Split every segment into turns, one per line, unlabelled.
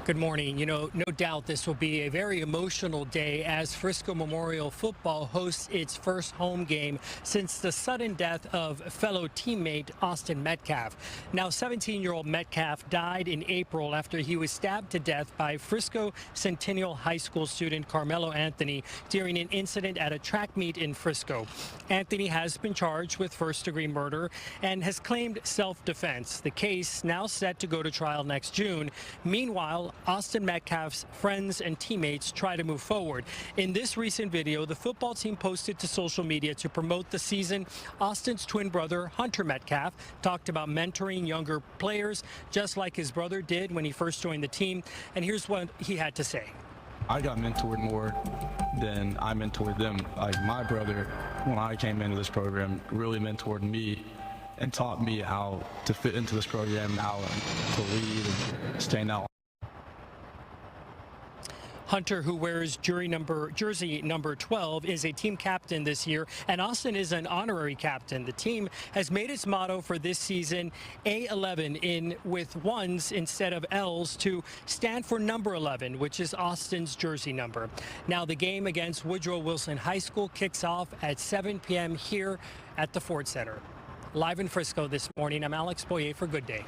Good morning. No doubt this will be a very emotional day as Frisco Memorial football hosts its first home game since the sudden death of fellow teammate Austin Metcalf. Now, 17-year-old Metcalf died in April after he was stabbed to death by Frisco Centennial High School student Carmelo Anthony during an incident at a track meet in Frisco. Anthony has been charged with first-degree murder and has claimed self-defense. The case now set to go to trial next June. Meanwhile, Austin Metcalf's friends and teammates try to move forward. In this recent video, the football team posted to social media to promote the season. Austin's twin brother, Hunter Metcalf, talked about mentoring younger players, just like his brother did when he first joined the team. And here's what he had to say.
I got mentored more than I mentored them. Like my brother, when I came into this program, really mentored me and taught me how to fit into this program, how to lead and stand out.
Hunter, who wears jersey number 12, is a team captain this year, and Austin is an honorary captain. The team has made its motto for this season A11 in with ones instead of L's to stand for number 11, which is Austin's jersey number. Now, the game against Woodrow Wilson High School kicks off at 7 p.m. here at the Ford Center. Live in Frisco this morning, I'm Alex Boyer for Good Day.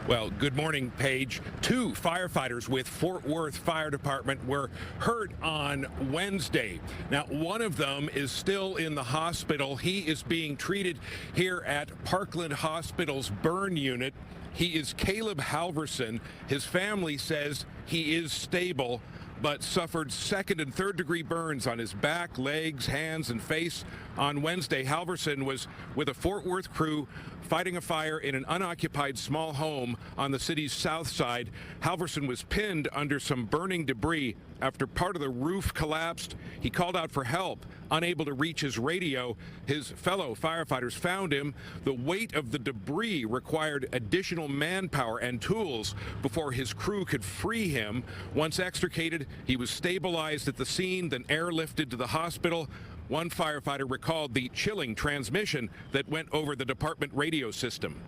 Well, good morning, Paige. Two firefighters with Fort Worth Fire Department were hurt on Wednesday. Now, one of them is still in the hospital. He is being treated here at Parkland Hospital's burn unit. He is Caleb Halverson. His family says he is stable, but suffered second and third degree burns on his back, legs, hands, and face on Wednesday. Halverson was with a Fort Worth crew fighting a fire in an unoccupied small home on the city's south side. Halverson was pinned under some burning debris after part of the roof collapsed. He called out for help, unable to reach his radio. His fellow firefighters found him. The weight of the debris required additional manpower and tools before his crew could free him. Once extricated, he was stabilized at the scene, then airlifted to the hospital. One firefighter recalled the chilling transmission that went over the department radio system.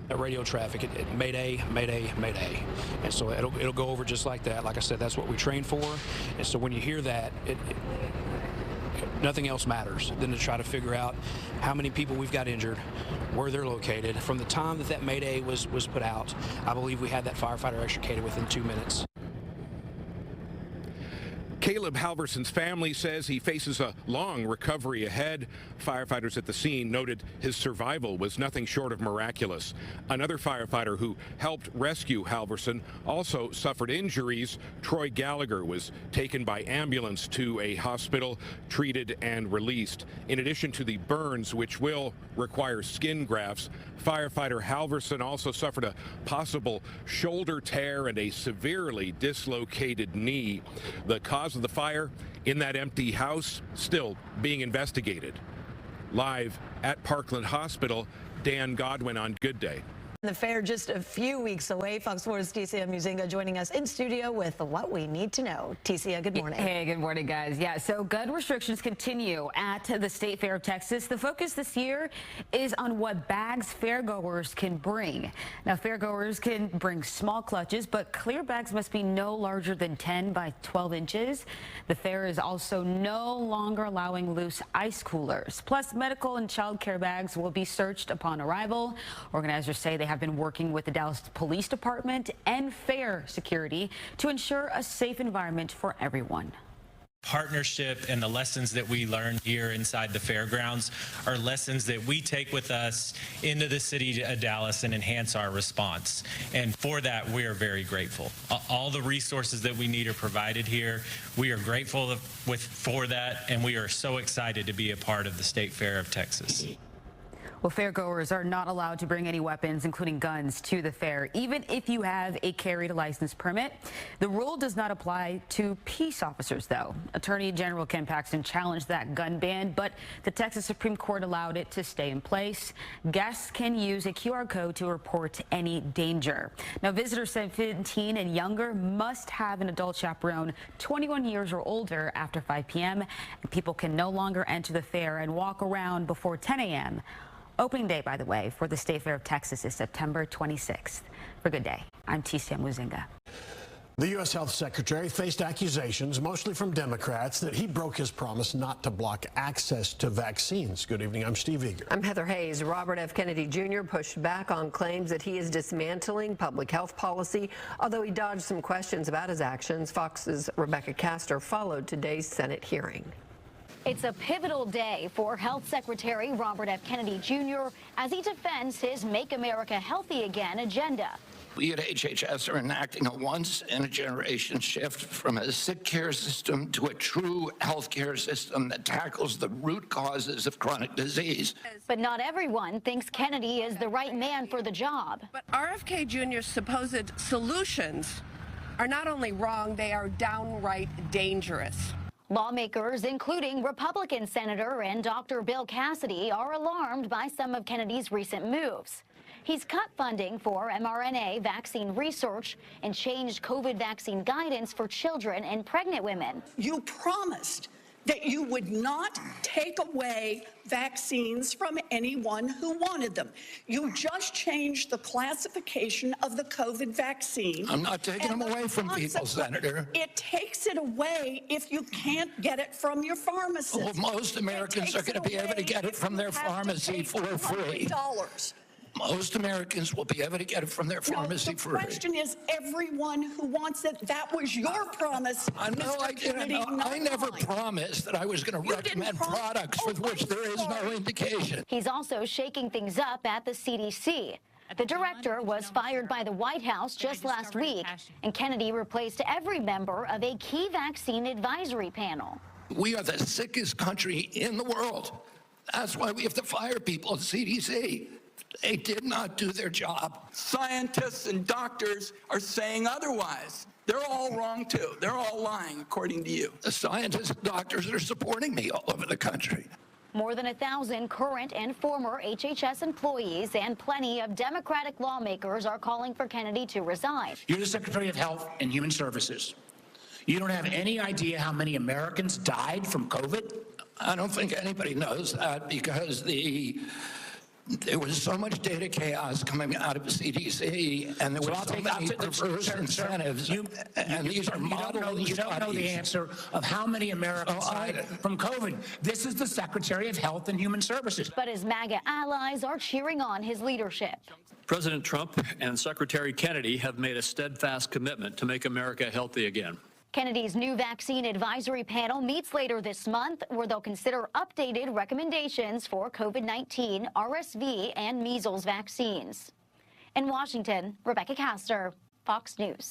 That radio traffic, it Mayday, Mayday, Mayday. And so it'll go over just like that. Like I said, that's what we train for. And so when you hear that, nothing else matters than to try to figure out how many people we've got injured, where they're located. From the time that Mayday was put out, I believe we had that firefighter extricated within 2 minutes.
Caleb Halverson's family says he faces a long recovery ahead. Firefighters at the scene noted his survival was nothing short of miraculous. Another firefighter who helped rescue Halverson also suffered injuries. Troy Gallagher was taken by ambulance to a hospital, treated and released. In addition to the burns, which will require skin grafts, firefighter Halverson also suffered a possible shoulder tear and a severely dislocated knee. The cause of the fire in that empty house still being investigated. Live at Parkland Hospital, Dan Godwin on Good Day.
The fair just a few weeks away. Fox 4's Ticia Muzinga joining us in studio with what we need to know. Ticia, good morning.
Hey, good morning, guys. Yeah, so gun restrictions continue at the State Fair of Texas. The focus this year is on what bags fairgoers can bring. Now, fairgoers can bring small clutches, but clear bags must be no larger than 10 by 12 inches. The fair is also no longer allowing loose ice coolers. Plus, medical and child care bags will be searched upon arrival. Organizers say they have been working with the Dallas Police Department and fair security to ensure a safe environment for everyone.
Partnership and the lessons that we learn here inside the fairgrounds are lessons that we take with us into the city of Dallas and enhance our response. And for that, we are very grateful. All the resources that we need are provided here. We are grateful for that, and we are so excited to be a part of the State Fair of Texas.
Well, fairgoers are not allowed to bring any weapons, including guns, to the fair, even if you have a carry license permit. The rule does not apply to peace officers, though. Attorney General Ken Paxton challenged that gun ban, but the Texas Supreme Court allowed it to stay in place. Guests can use a QR code to report any danger. Now, visitors 17 and younger must have an adult chaperone 21 years or older after 5 p.m. And people can no longer enter the fair and walk around before 10 a.m. Opening day, by the way, for the State Fair of Texas is September 26th. For Good Day, I'm Ticia Muzinga.
The U.S. Health Secretary faced accusations, mostly from Democrats, that he broke his promise not to block access to vaccines. Good evening, I'm Steve Eager.
I'm Heather Hayes. Robert F. Kennedy Jr. pushed back on claims that he is dismantling public health policy, although he dodged some questions about his actions. Fox's Rebecca Castor followed today's Senate hearing.
It's a pivotal day for Health Secretary Robert F. Kennedy Jr. as he defends his Make America Healthy Again agenda.
We at HHS are enacting a once-in-a-generation shift from a sick care system to a true health care system that tackles the root causes of chronic disease.
But not everyone thinks Kennedy is the right man for the job.
But RFK Jr.'s supposed solutions are not only wrong, they are downright dangerous.
Lawmakers, including Republican Senator and Dr. Bill Cassidy, are alarmed by some of Kennedy's recent moves. He's cut funding for mRNA vaccine research and changed COVID vaccine guidance for children and pregnant women.
You promised that you would not take away vaccines from anyone who wanted them. You just changed the classification of the COVID vaccine.
I'm not taking them away from people, Senator.
It takes it away if you can't get it from your pharmacist.
Well, most Americans are going to be able to get it from their pharmacy for free. Most Americans will be able to get it from their pharmacy for free.
The question is, everyone who wants it, that was your promise.
I know I didn't. I never promised that I was going to recommend products with which there is no indication.
He's also shaking things up at the CDC. The director was fired by the White House just last week, and Kennedy replaced every member of a key vaccine advisory panel.
We are the sickest country in the world. That's why we have to fire people at CDC. They did not do their job.
Scientists and doctors are saying otherwise. They're all wrong, too. They're all lying, according to you.
The scientists and doctors are supporting me all over the country.
More than 1,000 current and former HHS employees and plenty of Democratic lawmakers are calling for Kennedy to resign.
You're the Secretary of Health and Human Services. You don't have any idea how many Americans died from COVID?
I don't think anybody knows that because there was so much data chaos coming out of the CDC, and there were so many perverse incentives. And these are model
You don't know the answer of how many Americans died from COVID. This is the Secretary of Health and Human Services.
But his MAGA allies are cheering on his leadership.
President Trump and Secretary Kennedy have made a steadfast commitment to make America healthy again.
Kennedy's new vaccine advisory panel meets later this month, where they'll consider updated recommendations for COVID-19, RSV, and measles vaccines. In Washington, Rebecca Castor, Fox News.